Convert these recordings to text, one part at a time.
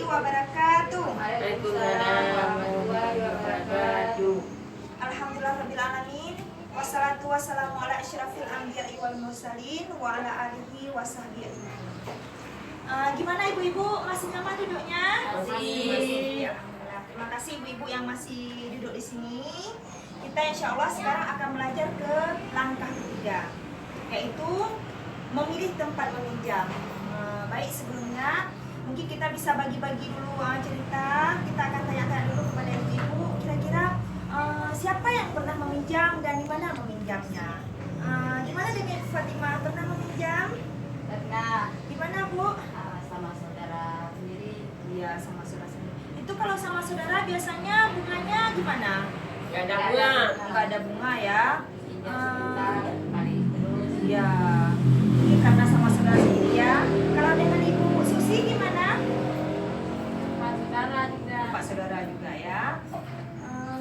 warahmatullahi wabarakatuh. Waalaikumsalam warahmatullahi wabarakatuh. Alhamdulillahirrabbilalamin. Wassalatu wassalamu ala asyrafil anbiya'i wal mursalin wa ala alihi wa sahbihi ajma'in. Gimana ibu-ibu, masih nyaman duduknya? Masih. Ya, alhamdulillah. Terima kasih ibu-ibu yang masih duduk di sini. Kita insya Allah sekarang akan belajar ke langkah ketiga, yaitu memilih tempat meminjam. Baik, sebelumnya mungkin kita bisa bagi-bagi dulu cerita. Kita akan tanya-tanya dulu kepada ibu-ibu, kira-kira siapa yang pernah meminjam dan di mana meminjamnya? Gimana dengan Ibu Fatimah, pernah meminjam? Pernah. Di mana, Bu? Sama saudara sendiri. Iya, sama saudara sendiri. Itu kalau sama saudara biasanya bunganya gimana? Gak ada bunga. Nggak ada bunga ya? Pinjam sebentar, balik terus. Iya. Ini karena sama saudara sendiri ya. Kalau dengan Ibu Susi gimana? Sama saudara juga. Pak saudara juga ya.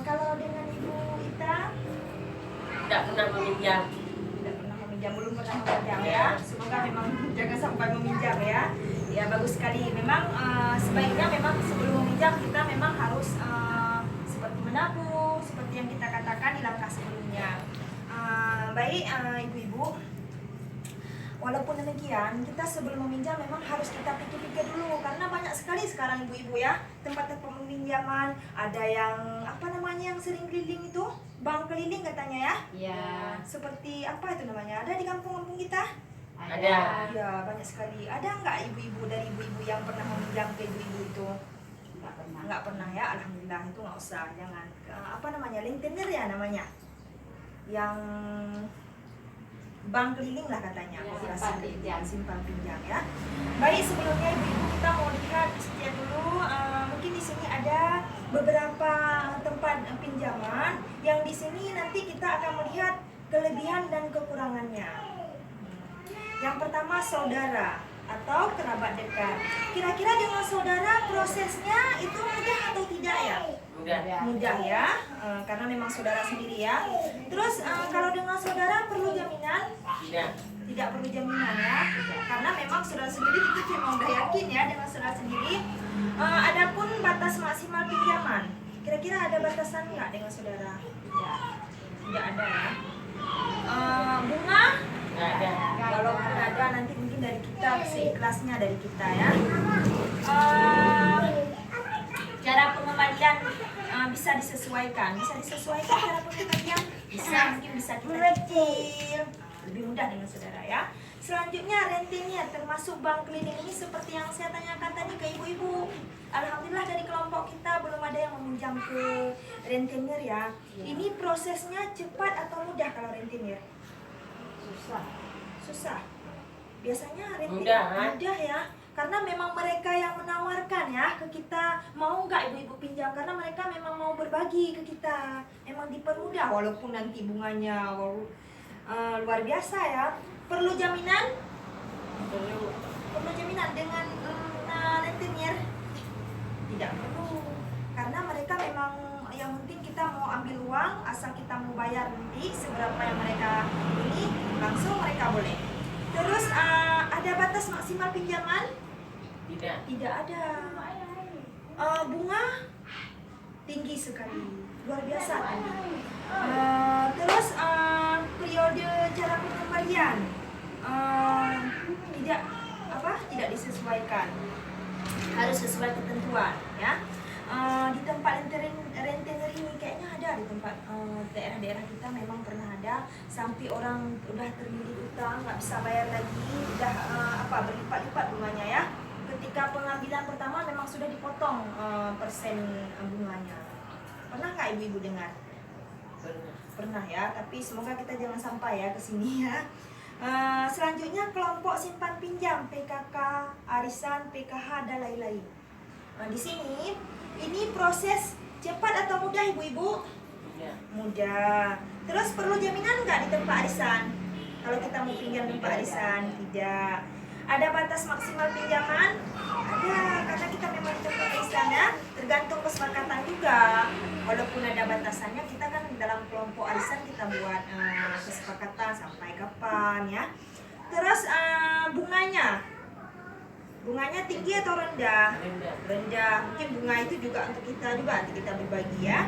Kalau dengan Ibu Ita? Tidak pernah meminjam. Tidak pernah meminjam, belum pernah meminjam ya. Semoga memang jangan sampai meminjam ya. Ya bagus sekali. Memang sebaiknya memang sebelum meminjam kita memang harus seperti menabung, seperti yang kita katakan di langkah sebelumnya. Baik ibu-ibu, walaupun demikian kita sebelum meminjam memang harus kita pikir-pikir dulu, karena banyak sekali sekarang ibu-ibu ya tempat-tempat peminjaman. Ada yang apa namanya yang sering keliling itu, bank keliling katanya ya. Iya. Seperti apa itu namanya? Ada di kampung-kampung kita? Ada. Ya banyak sekali. Ada nggak ibu-ibu dari ibu-ibu yang pernah meminjam ke ibu-ibu itu? Nggak pernah. Nggak pernah ya, alhamdulillah itu nggak usah, jangan. Apa namanya, rentenir ya namanya, yang bank keliling lah katanya, Ya, koperasi simpan keliling, pinjam. simpan pinjam ya. Baik, sebelumnya ibu-ibu kita mau lihat setia dulu. Mungkin di sini ada beberapa tempat pinjaman yang di sini nanti kita akan melihat kelebihan dan kekurangannya. Yang pertama, saudara atau kerabat dekat. Kira-kira dengan saudara prosesnya itu mudah atau tidak ya? Mudah. Mudah ya, karena memang saudara sendiri ya. Terus kalau dengan saudara perlu jaminan? Tidak. Tidak perlu jaminan ya, karena memang saudara sendiri kita memang udah yakin ya dengan saudara sendiri. Adapun batas maksimal pinjaman, kira-kira ada batasan nggak dengan saudara? Tidak. Tidak ada ya. Bunga? Nggak ada. Walaupun ada nanti mungkin dari kita, seikhlasnya dari kita ya. Cara pengembalian bisa disesuaikan. Bisa disesuaikan cara pengembalian? Bisa, mungkin bisa kita cicil. Lebih mudah dengan saudara ya. Selanjutnya rentenir, termasuk bank keliling ini seperti yang saya tanyakan tadi ke ibu-ibu. Alhamdulillah dari kelompok kita belum ada yang meminjam ke rentenir ya. Ini prosesnya cepat atau mudah kalau rentenir? Susah. Susah. Biasanya rentenir Mudah. mudah ya. Karena memang mereka yang menawarkan ya ke kita, mau nggak ibu-ibu pinjam, karena mereka memang mau berbagi ke kita. Memang dipermudah walaupun nanti bunganya luar biasa ya. Perlu jaminan? Perlu jaminan dengan rentenir? Tidak perlu. Karena mereka memang yang penting kita mau ambil uang, asal kita mau bayar nanti seberapa yang mereka ini, langsung mereka boleh. Terus ada batas maksimal pinjaman? Tidak. Tidak ada. Bunga tinggi sekali, luar biasa tinggi. Terus periode cara pengembalian tidak disesuaikan, harus sesuai ketentuan ya. Di tempat rentenir ini kayaknya ada di tempat daerah-daerah kita memang pernah ada sampai orang udah terlilit utang, nggak bisa bayar lagi, udah berlipat-lipat bunganya ya. Ketika pengambilan pertama memang sudah dipotong persen bunganya. Pernah nggak ibu-ibu dengar? Pernah. Pernah ya, tapi semoga kita jangan sampai ya ke sini ya. Selanjutnya kelompok simpan pinjam, PKK, arisan, PKH dan lain-lain. Di sini ini proses cepat atau mudah ibu-ibu? Tidak. Mudah. Terus perlu jaminan nggak di tempat arisan? Kalau kita mau pinjam di tempat arisan? Tidak. Ada batas maksimal pinjaman? Ada, karena kita memang di tempat arisan ya. Tergantung kesepakatan juga. Walaupun ada batasannya, kita kan dalam kelompok arisan kita buat kesepakatan sampai kapan ya. Terus bunganya Bunganya tinggi atau rendah? Rendah. Rendah. Mungkin bunga itu juga untuk kita juga, nanti kita berbagi ya.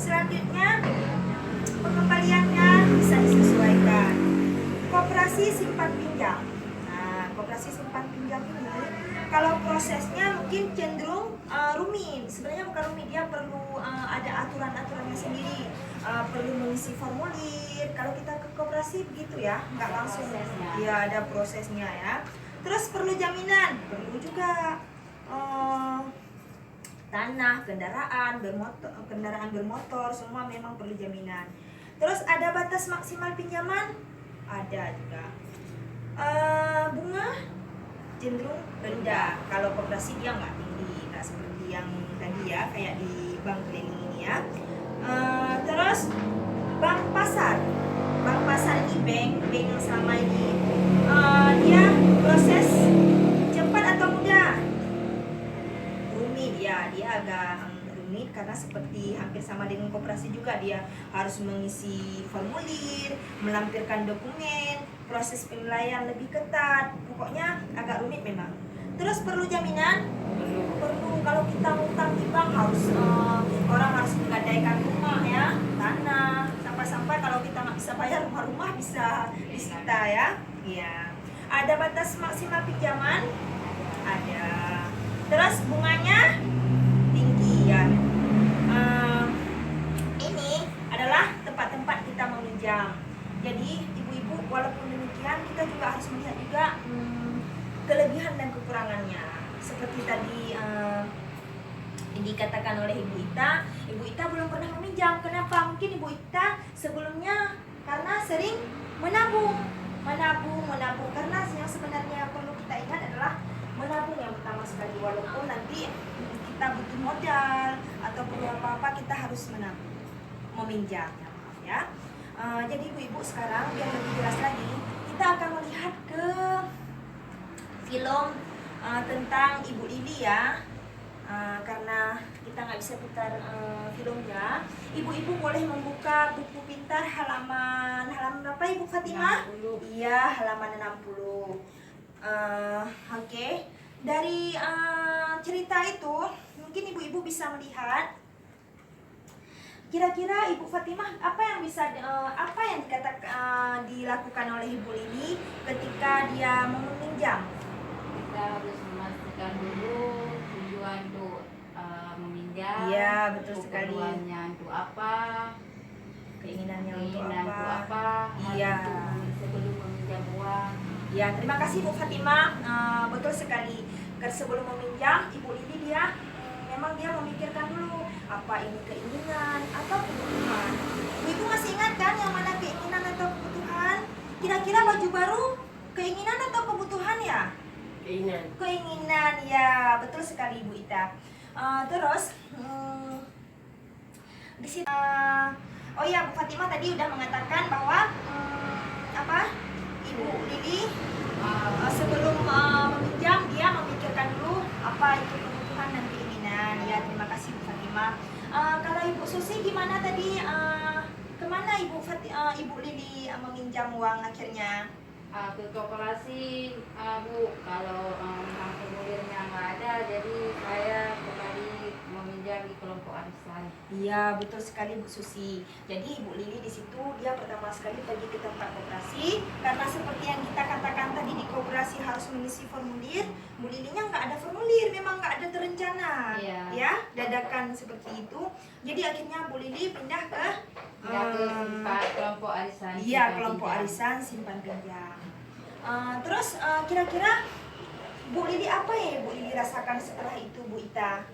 Selanjutnya pengembaliannya bisa disesuaikan. Koperasi simpan pinjam. Nah, koperasi simpan pinjam ini kalau prosesnya mungkin cenderung rumit. Sebenarnya bukan rumit, dia perlu ada aturan-aturannya sendiri. Perlu mengisi formulir. Kalau kita ke koperasi begitu ya, nggak langsung. Prosesnya. Ya, ada prosesnya ya. Terus perlu jaminan, perlu juga tanah, kendaraan bermotor, semua memang perlu jaminan. Terus ada batas maksimal pinjaman, ada juga. Bunga cenderung rendah. Kalau koperasi dia nggak tinggi, nggak seperti yang tadi ya, kayak di bank keliling ini ya. Terus bank pasar ini bank yang selama ini dia proses cepat atau mudah? Rumit ya, dia agak rumit karena seperti hampir sama dengan koperasi juga, dia harus mengisi formulir, melampirkan dokumen, proses penilaian lebih ketat, pokoknya agak rumit memang. Terus perlu jaminan? Perlu. Kalau kita utang di bank harus orang harus menggadaikan rumah ya, tanah, sampai kalau kita nggak bisa bayar rumah bisa disita ya. Iya. Ada batas maksimal pinjaman? Ada. Terus bunganya tinggi ya. Ini adalah tempat-tempat kita meminjam. Jadi ibu-ibu, walaupun demikian kita juga harus melihat juga kelebihan dan kekurangannya. Seperti tadi dikatakan oleh Ibu Ita belum pernah meminjam. Kenapa? Mungkin Ibu Ita sebelumnya karena sering menabung. Karena yang sebenarnya perlu kita ingat adalah menabung yang pertama sekali. Walaupun nanti kita butuh modal atau perlu apa-apa, kita harus menabung, meminjam ya. Jadi ibu-ibu, sekarang biar lebih jelas lagi, kita akan melihat ke film tentang Ibu Lili ya. Karena kita nggak bisa putar filmnya, ibu-ibu boleh membuka buku pintar halaman apa Ibu Fatimah? 60. Iya, halaman 60. Oke. Dari cerita itu mungkin ibu-ibu bisa melihat kira-kira Ibu Fatimah apa yang dilakukan oleh Ibu Lili ketika dia meminjam. Kita harus memastikan dulu tujuan untuk meminjam. Iya, betul sekali. Keperluannya untuk apa? Keinginannya untuk Keinginan untuk apa? Iya. Sebelum meminjam uang. Ya, terima kasih Bu Fatimah. Betul sekali. Sebelum meminjam, Ibu Lili dia memang dia memikirkan dulu apa ini keinginan atau kebutuhan. Ibu masih ingat kan yang mana keinginan atau kebutuhan? Kira-kira baju baru keinginan atau kebutuhan ya? Keinginan ya, betul sekali Bu Ita. Terus di sini oh ya, Bu Fatimah tadi udah mengatakan bahwa Ibu Lili sebelum meminjam dia memikirkan dulu apa itu kebutuhan dan keinginan. Ya, terima kasih Bu Fatimah. Kalau Ibu Susi gimana tadi? Kemana Ibu Lili meminjam uang akhirnya? Ke koperasi, Bu. Kalau memang formulirnya nggak ada, jadi saya kembali meminjam di kelompok arisan. Iya, betul sekali Bu Susi. Jadi Ibu Lili di situ dia pertama sekali pergi ke tempat koperasi karena seperti yang kita katakan tadi, di koperasi harus mengisi formulir. Bu Lilinya nggak ada formulir, memang nggak ada terencana, ya, dadakan seperti itu. Jadi akhirnya Bu Lili pindah ke kelompok arisan. Iya, kelompok arisan simpan pinjam. Terus kira-kira Bu Lili apa ya Bu Lili rasakan setelah itu Bu Ita?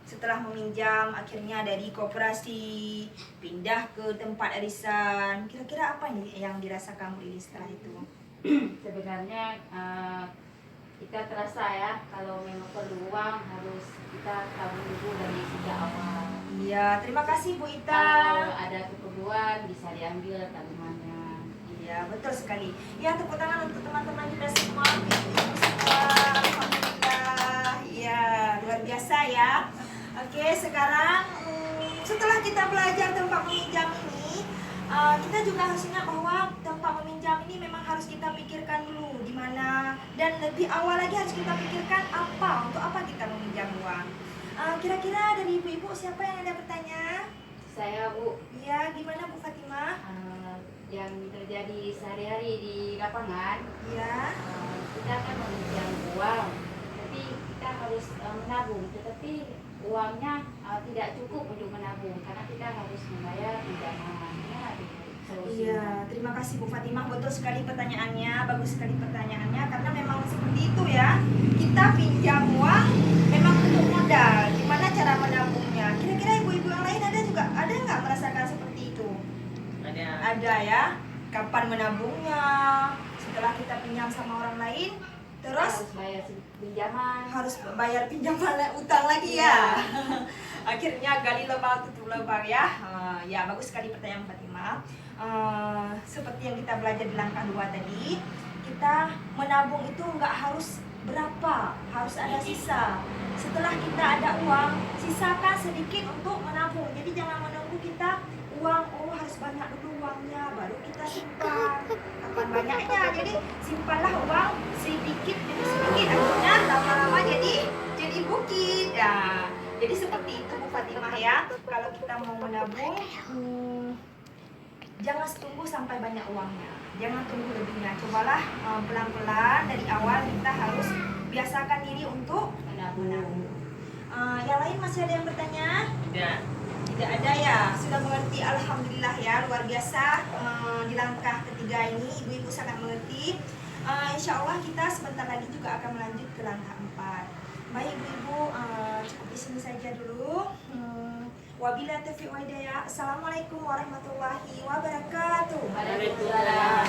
Setelah meminjam akhirnya dari koperasi pindah ke tempat arisan, kira-kira apa nih yang dirasakan Bu Lili setelah itu? Sebenarnya kita terasa ya, kalau memang perlu uang harus kita tabung dulu dari sejak awal. Iya, terima kasih Bu Ita. Kalau ada keperluan bisa diambil tabungannya. Iya, betul sekali. Ya, tepuk tangan untuk teman-teman kita semua, ibu-ibu semua. Alhamdulillah. Iya, luar biasa ya. Oke, sekarang setelah kita belajar tentang meminjam ini, Kita juga harus ingat bahwa tempat meminjam ini memang harus kita pikirkan dulu di mana, dan lebih awal lagi harus kita pikirkan untuk apa kita meminjam uang. Kira-kira dari ibu-ibu siapa yang ada bertanya? Saya Bu, Iya, gimana Bu Fatimah? yang terjadi sehari-hari di lapangan, Iya. kita kan meminjam uang, tapi kita harus menabung, tetapi uangnya tidak cukup untuk menabung karena kita harus membayar pinjaman. Iya, terima kasih Bu Fatimah, betul sekali pertanyaannya, bagus sekali pertanyaannya, karena memang seperti itu ya. Kita pinjam uang memang untuk modal, gimana cara menabungnya? Kira-kira ibu-ibu yang lain ada nggak merasakan seperti itu? Ada ya. Kapan menabungnya? Setelah kita pinjam sama orang lain, terus harus bayar pinjaman. Harus bayar pinjaman utang lagi ya. Akhirnya gali lubang tutup lubang ya. Ya, bagus sekali pertanyaan Fatimah. Seperti yang kita belajar di langkah 2 tadi, kita menabung itu nggak harus berapa, harus ada sisa. Setelah kita ada uang, sisakan sedikit untuk menabung. Jadi jangan menunggu kita uang, harus banyak dulu uangnya baru kita simpan. Kapan banyaknya? Jadi simpanlah uang sedikit demi sedikit, akhirnya lama-lama jadi bukit ya. Jadi seperti itu Bu Fatimah ya. Kalau kita mau menabung, jangan tunggu sampai banyak uangnya, jangan tunggu lebihnya. Cobalah pelan-pelan dari awal kita harus biasakan diri untuk menabung. Yang lain masih ada yang bertanya? Tidak ada ya, sudah mengerti, alhamdulillah ya, luar biasa. Di langkah ketiga ini ibu-ibu sangat mengerti. Insya Allah kita sebentar lagi juga akan melanjut ke langkah 4. Baik ibu-ibu, cukup di sini saja dulu. Wabillahi taufiq wal hidayah. Assalamualaikum warahmatullahi wabarakatuh. Waalaikumsalam.